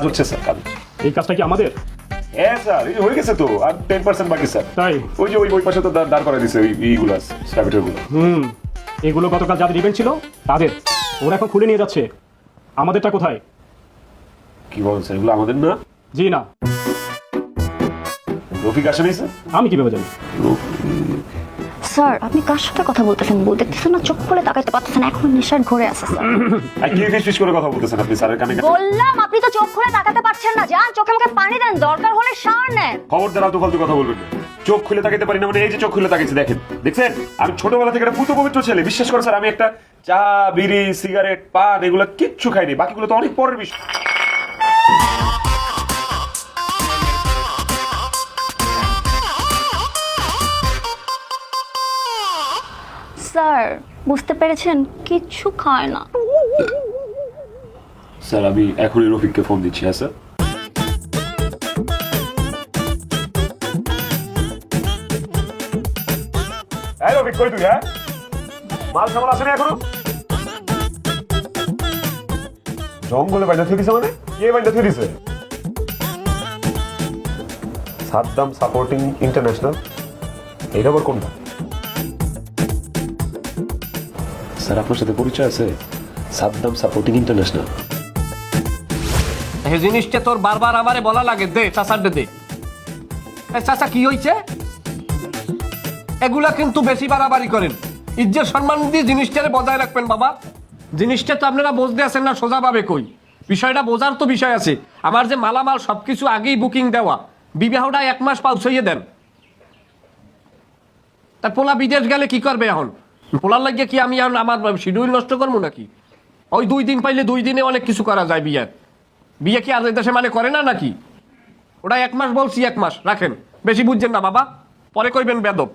হচ্ছে স্যার কাজ। এই কাজটা কি আমাদের? হ্যাঁ স্যার, এই হয়ে গেছে তো, আর 10% বাকি স্যার। তাই? ওই যে ওই পাশে তো দাঁড় করা দিছে এইগুলো স্ক্যাভেটর গুলো। এগুলো গতকাল যাদের ইভেন্ট ছিল তাদের, ওরা এখন খুলে নিয়ে যাচ্ছে। আমাদেরটা কোথায়? কি বলেন স্যার, এগুলো আমাদের না? জি না। রফিক আসে নাই স্যার? আমি কিভাবে জানি? স্যার আপনি কার সাথে কথা বলতেছেন? দেখতেছেন না, চোখ খুলে তাকাইতে পারতেছেন, এখন নেশার ঘরে আছে স্যার। আর কি ফিস করে কথা বলতেছেন আপনি স্যারের কানে? বললাম আপনি তো চোখ খুলে তাকাতে পারছেন না, যান চোখে মুখে পানি দেন, দরকার হলে শাওয়ার নেন। খবরদার আলতু ফালতু কথা বলবেন না। চোখ খুলে তাকাইতে পারি না মানে এই যে চোখ খুলে তাকাইছি দেখেন, দেখছেন? আমি ছোটবেলা থেকে একটা পুত পবিত্র ছেলে, বিশ্বাস করে স্যার, আমি একটা চা বিড়ি সিগারেট পান এগুলো কিচ্ছু খাইনি, বাকিগুলো তো অনেক পরের বিষয়। স্যার বুঝতে পেরেছেন, কিচ্ছু খায় না। স্যার আমি এখনই রফিককে ফোন দিচ্ছি। হ্যাঁ স্যার। হ্যাঁ রফিক, কই তুই? হ্যাঁ, মাল সামাল আসেনি এখনো? জঙ্গলে বাইন্দা থুই দিছে মানে? কে বাইন্দা থুই দিছে? সাদ্দাম সাপোর্টিং ইন্টারন্যাশনাল, এইটা আবার কোনটা? স্যার আপনার সাথে পরিচয় আছে? Saddam supporting international. এই জিনিসটা তোর বারবার আমারে বলা লাগে, দে চাচার দে। চাচা কি হয়েছে? এগুলা কিন্তু বেশি বাড়াবাড়ি করেন। ইজ্জত সম্মান দিয়ে জিনিসটারে বজায় রাখবেন বাবা। জিনিসটা তো আপনারা বুঝতে আছেন না সোজাভাবে কই। বিষয়টা বোঝার তো বিষয় আছে। আমার যে মালামাল সবকিছু আগেই বুকিং দেওয়া, বিবাহটা 1 মাস পাউছইয়ে দেন। তা পোলা বিদেশ গেলে কি করবে এখন? পোলার লাগিয়ে কি আমি আমার শিডিউল নষ্ট করবো নাকি? ওই 2 দিন পাইলে 2 দিনে অনেক কিছু করা যায় বিয়ের। বিয়ে কি আর দেশে মানে করে না নাকি? ওটা 1 মাস বলছি, 1 মাস রাখেন, বেশি বুঝছেন না বাবা, পরে কইবেন বেদব।